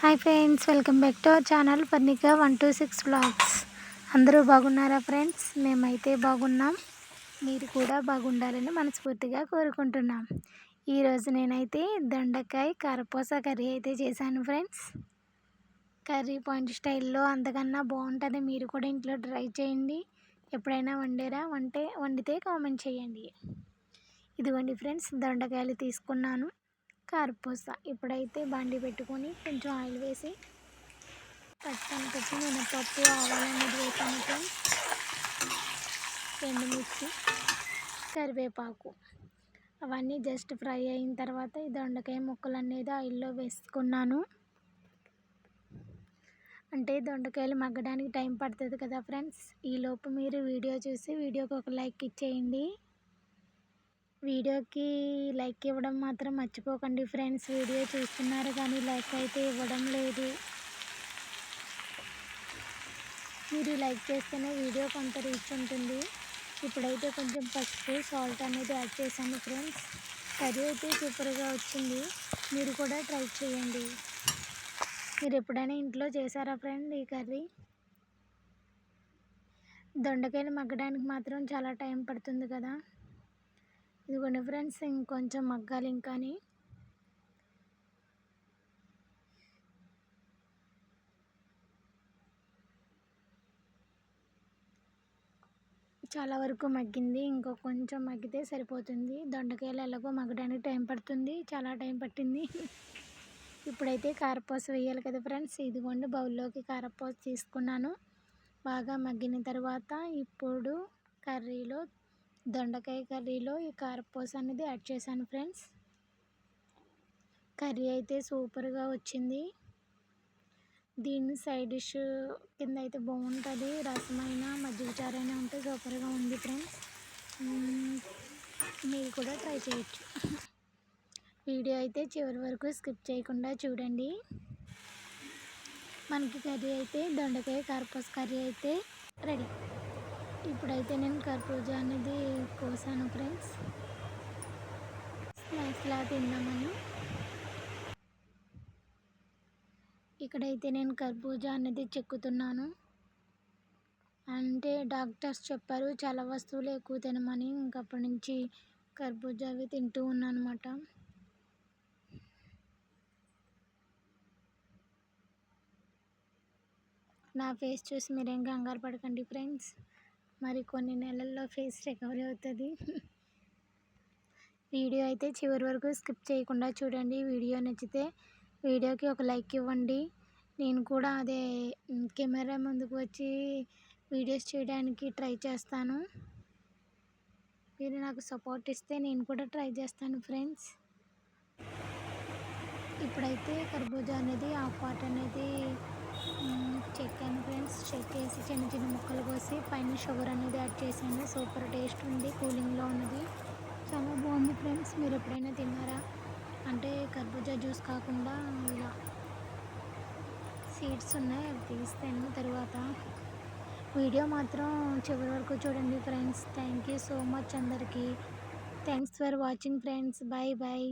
Hi friends, welcome back to our channel ఫర్నికా 126 vlogs. అందరూ బాగున్నారా ఫ్రెండ్స్? మేమైతే బాగున్నాం. మీరు కూడా బాగుండాలని మనస్ఫూర్తిగా కోరుకుంటున్నాం. ఈరోజు నేనైతే దొండకాయ కారపూస కర్రీ అయితే చేశాను ఫ్రెండ్స్. కర్రీ పాయింట్ స్టైల్లో అంతకన్నా బాగుంటుంది. మీరు కూడా ఇంట్లో ట్రై చేయండి. ఎప్పుడైనా వండితే కామెంట్ చేయండి. ఇదిగోండి ఫ్రెండ్స్, దొండకాయలు తీసుకున్నాను. కారపూస ఇప్పుడైతే బాండి పెట్టుకొని కొంచెం ఆయిల్ వేసి పెట్టి మినపప్పు ఆవాలనేది వేసాను ఫ్రెండ్స్. ఎండుమిర్చి, కరివేపాకు అవన్నీ జస్ట్ ఫ్రై అయిన తర్వాత ఈ దొండకాయ ముక్కలు అనేది ఆయిల్లో వేసుకున్నాను. అంటే దొండకాయలు మగ్గడానికి టైం పడుతుంది కదా ఫ్రెండ్స్. ఈలోపు మీరు వీడియో చూసి వీడియోకి ఒక లైక్ ఇచ్చేయండి. వీడియోకి లైక్ ఇవ్వడం మాత్రం మర్చిపోకండి ఫ్రెండ్స్. వీడియో చూస్తున్నారు కానీ లైక్ అయితే ఇవ్వడం లేదు. మీరు లైక్ చేస్తేనే వీడియో కొంత రీచ్ ఉంటుంది. ఇప్పుడైతే కొంచెం పసుపు, సాల్ట్ అనేది యాడ్ చేశాను ఫ్రెండ్స్. కర్రీ అయితే సూపర్గా వచ్చింది. మీరు కూడా ట్రై చేయండి. మీరు ఎప్పుడైనా ఇంట్లో చేశారా ఫ్రెండ్ ఈ కర్రీ? దొండకాయలు మగ్గడానికి మాత్రం చాలా టైం పడుతుంది కదా. ఇదిగోండి ఫ్రెండ్స్, ఇంకొంచెం మగ్గాలి. ఇంకాని చాలా వరకు మగ్గింది. ఇంకో కొంచెం మగ్గితే సరిపోతుంది. దొండకాయలు ఎలాగో మగ్గడానికి టైం పడుతుంది, చాలా టైం పట్టింది. ఇప్పుడైతే కారపూస వేయాలి కదా ఫ్రెండ్స్. ఇదిగోండి బౌల్లోకి కారపూస తీసుకున్నాను. బాగా మగ్గిన తర్వాత ఇప్పుడు దొండకాయ కర్రీలో ఈ కారపూస అనేది యాడ్ చేశాను ఫ్రెండ్స్. కర్రీ అయితే సూపర్గా వచ్చింది. దీన్ని సైడ్ డిష్ కింద అయితే బాగుంటుంది. రసమైనా మజ్జిగ చారైనా ఉంటే సూపర్గా ఉంది ఫ్రెండ్స్. మీరు కూడా ట్రై చేయొచ్చు. వీడియో అయితే చివరి వరకు స్కిప్ చేయకుండా చూడండి. మనకి కర్రీ అయితే దొండకాయ కారపూస కర్రీ అయితే రెడీ. ఇప్పుడైతే నేను కర్బూజా అనేది కోసాను ఫ్రెండ్స్, స్నాక్స్లా తిందామని. ఇక్కడైతే నేను కర్బూజా అనేది చెక్కుతున్నాను. అంటే డాక్టర్స్ చెప్పారు చాలా వస్తువులు ఎక్కువ తినమని. ఇంకప్పటి నుంచి కర్బూజా అవి తింటూ ఉన్నాను అన్నమాట. నా ఫేస్ చూసి మీరేం కంగారు పడకండి ఫ్రెండ్స్. మరి కొన్ని నెలల్లో ఫేస్ రికవరీ అవుతుంది. వీడియో అయితే చివరి వరకు స్కిప్ చేయకుండా చూడండి. వీడియో నచ్చితే వీడియోకి ఒక లైక్ ఇవ్వండి. నేను కూడా అదే కెమెరా ముందుకు వచ్చి వీడియోస్ చేయడానికి ట్రై చేస్తాను. మీరు నాకు సపోర్ట్ ఇస్తే నేను కూడా ట్రై చేస్తాను ఫ్రెండ్స్. ఇప్పుడైతే కర్బూజా అనేది హాఫ్ పార్ట్ అనేది చెక్కాను ఫ్రెండ్స్. చెక్కేసి చిన్న చిన్న ముక్కలు కోసి పైన షుగర్ అనేది యాడ్ చేసాను. సూపర్ టేస్ట్ ఉంది. కూలింగ్లో ఉన్నది, చాలా బాగుంది ఫ్రెండ్స్. మీరు ఎప్పుడైనా తిన్నారా? అంటే కర్బూజా జ్యూస్ కాకుండా ఇలా సీడ్స్ ఉన్నాయి, అవి తీస్తాను తర్వాత. వీడియో మాత్రం చివరి వరకు చూడండి friends. Thank you so much అందరికీ. Thanks for watching friends. Bye bye.